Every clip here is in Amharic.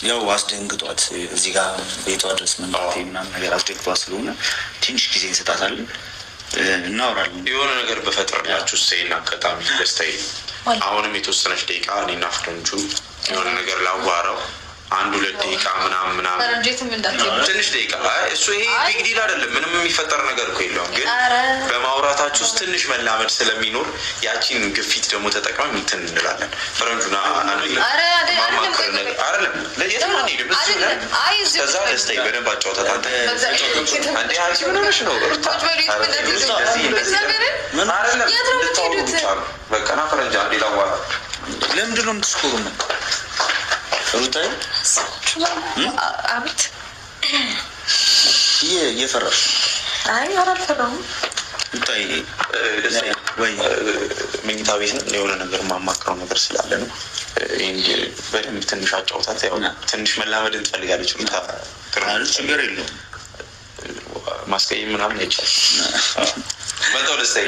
ያው አስደንግጧት እዚህ ጋር ቤቷ ድረስ መምጣቴ ምናምን ነገር አስደንግጧት ስለሆነ ትንሽ ጊዜ እንሰጣታለን፣ እናወራለን። የሆነ ነገር በፈጥርላችሁ ሰይና አጋጣሚ ደስታዬ አሁንም የተወሰነች ደቂቃ እኔና ፍረንጁ የሆነ ነገር ላዋራው 1-2 ደቂቃ ምናምን ትንሽ ደቂቃ እሱ ይሄ ቢግ ዲል አይደለም፣ ምንም የሚፈጠር ነገር እኮ የለውም። ግን በማውራታችሁ ውስጥ ትንሽ መላመድ ስለሚኖር ያቺን ግፊት ደግሞ ተጠቅመን እንትን እንላለን። ፍረንጁና ማማከር ነገር አይደለም ለየትም አንሄድም። ከዛ ደስታዬ በደንብ አጫውታት አንተ አንዴ አንቺ ምን ሆነሽ ነው በቃ ና ፍረንጃ አንዴ ላዋራ። ለምንድን ነው የምትስኮሩ ነው ሩታዬ? አቤት እየፈራሽ? አይ አልፈራሁም ሩታዬ። ወይ መኝታ ቤት ነው የሆነ ነገር ማማክረው ነገር ስላለ ነው። በደንብ ትንሽ አጫውታት። ያው ትንሽ መላመድን ትፈልጋለች ሩታ። ችግር የለውም ማስቀየም ምናምን አይቻልም። በጣም ደስታዬ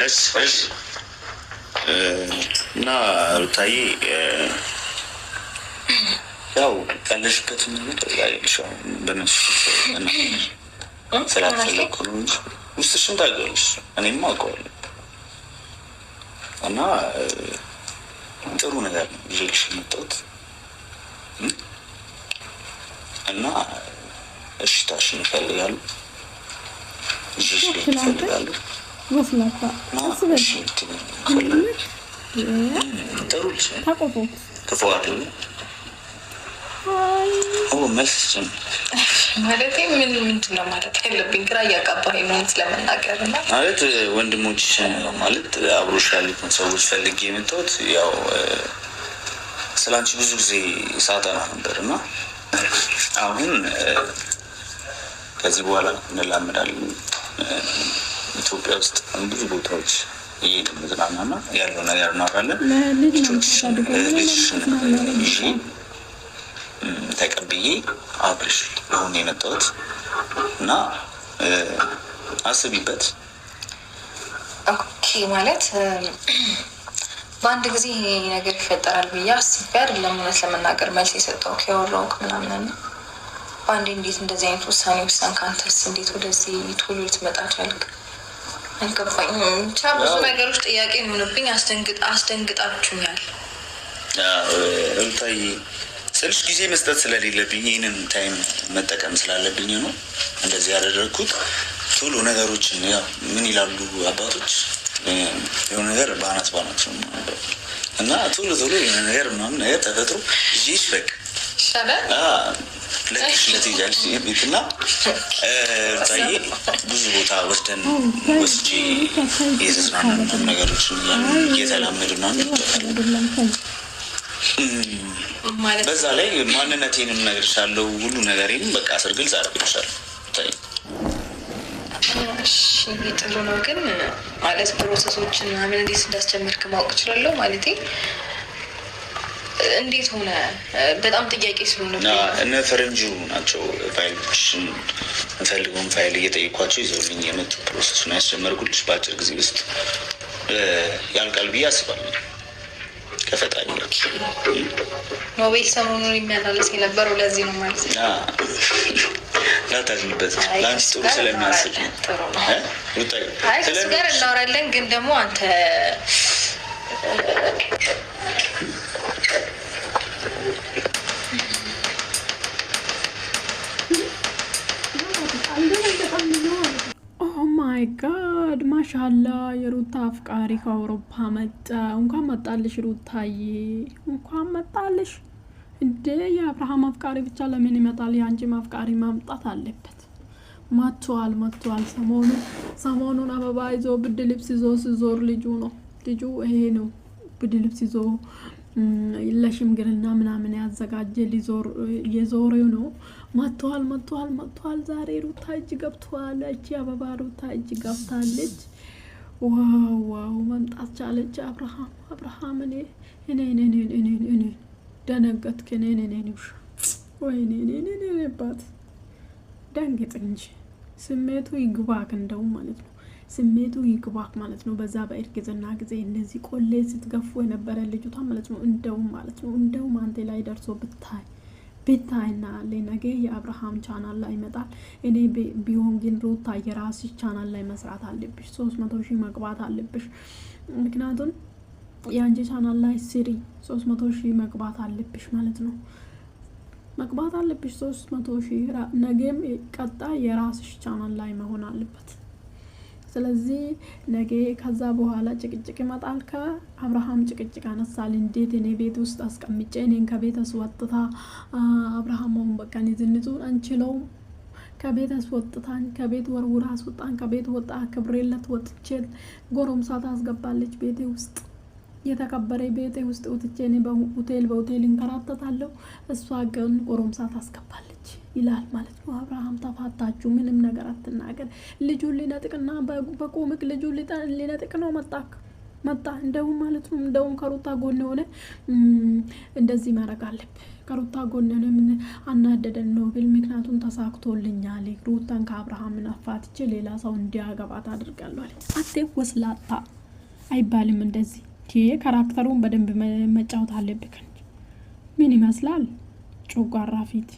እና ሩታዬ ያው ቀለሽበት ነገር ያይልሻው በነሱ ስላልፈለኩ ነው እንጂ ውስጥሽን ታውቂያለሽ፣ እኔም አውቀዋለሁ። እና ጥሩ ነገር ነው ይዤልሽ የመጣሁት እና እሽታሽን እፈልጋለሁ፣ ይዤሽ እፈልጋለሁ። ጥሩ ልጅ ክፉ አይደለም። መልስ ማለት ምንድን ነው ማለት ያለብኝ ግራ እያጋባኝ ነው ስለመናገር እና ማለት ወንድሞች ማለት አብሮሽ ያሉትን ሰዎች ፈልጌ የመጣሁት ያው ስላንቺ ብዙ ጊዜ ሳጠና ነበር እና አሁን ከዚህ በኋላ እንላመዳለን። ኢትዮጵያ ውስጥ ብዙ ቦታዎች እየሄድን መዝናናና ያለው ነገር እናወራለን። ልጆችሽን ይዤ ተቀብዬ አብርሽ ለሆነ የመጣሁት እና አስቢበት። ኦኬ ማለት በአንድ ጊዜ ይሄ ነገር ይፈጠራል ብዬ አስቤ አይደለም እውነት ለመናገር መልስ የሰጠው ከያወራውክ ምናምን በአንዴ እንዴት እንደዚህ አይነት ውሳኔ ወሰንክ? አንተስ እንዴት ወደዚህ ቶሎ ልትመጣ ቻልክ? አልገባኝም። ብቻ ብዙ ነገሮች ጥያቄ የሚሆንብኝ አስደንግጣችሁኛል። ሩታዬ ስልሽ ጊዜ መስጠት ስለሌለብኝ ይህንን ታይም መጠቀም ስላለብኝ ነው እንደዚህ ያደረግኩት። ቶሎ ነገሮችን ያው ምን ይላሉ አባቶች የሆነ ነገር በአናት ነው እና ቶሎ የሆነ ነገር ምናምን ነገር ተፈጥሮ ይዤሽ በቃ ለክሽለት ይጃልሽ ቤትና ሩታዬ ብዙ ቦታ ወስጄ የተዝናኑ ነገሮችን እየተላመዱ ምናምን በዛ ላይ ማንነቴንም እነግርሻለሁ፣ ሁሉ ነገሬንም በቃ ስር ግልጽ አድርግልሻለሁ። እሺ ጥሩ ነው። ግን ማለት ፕሮሰሶችን ምናምን እንዴት እንዳስጀመርክ ማወቅ እችላለሁ? ማለቴ እንዴት ሆነ? በጣም ጥያቄ ስለሆነ እነ ፈረንጁ ናቸው ፋይሎችን እንፈልገውን ፋይል እየጠየኳቸው ይዘውልኝ የመጡ ፕሮሰሱን ያስጀመርኩልሽ በአጭር ጊዜ ውስጥ ያልቃል ብዬ አስባለሁ። ከፈጣሪ ኖቤል ሰሞኑን የሚያናለስ የነበረው ለዚህ ነው ማለት ነው። ላታዝንበት ለአንቺ ጥሩ ስለሚያስብ ከሱ ጋር እናወራለን። ግን ደግሞ አንተ ማይ ጋድ ማሻላ የሩታ አፍቃሪ ከአውሮፓ መጣ። እንኳን መጣልሽ ሩታዬ፣ እንኳን መጣልሽ። እንዴ የአብርሃም አፍቃሪ ብቻ ለምን ይመጣል? የአንቺም አፍቃሪ ማምጣት አለበት። መጥቷል። ሰሞኑን አበባ ይዞ ብድ ልብስ ይዞ ሲዞር ልጁ ይሄ ነው። ብድ ልብስ ይዞ ለሽምግልና ምናምን ያዘጋጀ የዞሬው ነው። መጥቷል። ዛሬ ሩታ እጅ ገብቷል። እቺ አበባ ሩታ እጅ ገብታለች። ዋው መምጣት ቻለች። አብርሃም እኔ ደነገጥክ። ወይኔ ባት ደንግጥ እንጂ ስሜቱ ይግባክ። እንደውም ማለት ነው ስሜቱ ይግባክ ማለት ነው። በዛ በእርግዝና ጊዜ እንደዚህ ቆሌ ስትገፉ የነበረ ልጅቷ ማለት ነው። እንደውም አንተ ላይ ደርሶ ብታይ ቤታይና ለነገ የአብርሃም ቻናል ላይ ይመጣል። እኔ ቢሆን ግን ሩታ የራስሽ ቻናል ላይ መስራት አለብሽ። 300,000 መግባት አለብሽ። ምክንያቱም የአንቺ ቻናል ላይ ስሪ 300,000 መግባት አለብሽ ማለት ነው። መግባት አለብሽ 300,000። ነገም ቀጣይ የራስሽ ቻናል ላይ መሆን አለበት። ስለዚህ ነገ ከዛ በኋላ ጭቅጭቅ ይመጣል። ከአብርሃም ጭቅጭቅ አነሳል። እንዴት እኔ ቤት ውስጥ አስቀምጬ እኔን ከቤት አስወጥታ አብርሃምን በቃ ዝንጹን አንችለውም ከቤት አስወጥታን ከቤት ወርውራ አስወጣን ከቤት ወጣ ክብሬለት ወጥቼ ጎረምሳ ታስገባለች ቤቴ ውስጥ የተከበረ ቤቴ ውስጥ ወጥቼ እኔ በሆቴል እንከራተታለሁ እሷ ግን ጎረምሳ ታስገባለች ይላል ማለት ነው። አብርሃም ተፋታችሁ ምንም ነገር አትናገር። ልጁን ሊነጥቅና በቁምክ ልጁን ሊነጥቅ ነው መጣ እንደውም ማለት ነው። እንደውም ከሩታ ጎን ሆነ እንደዚህ ማድረግ አለብህ። ከሩታ ጎን ሆነ ምን አናደደን ነው ብል ምክንያቱም ተሳክቶልኛል ሩታን ከአብርሃም አፋትቼ ሌላ ሰው እንዲያገባት አድርጋለሁ አለ። አትወስላታ አይባልም እንደዚህ ካራክተሩን በደንብ መጫወት አለብህ። ምን ይመስላል ጮጋራ ፊት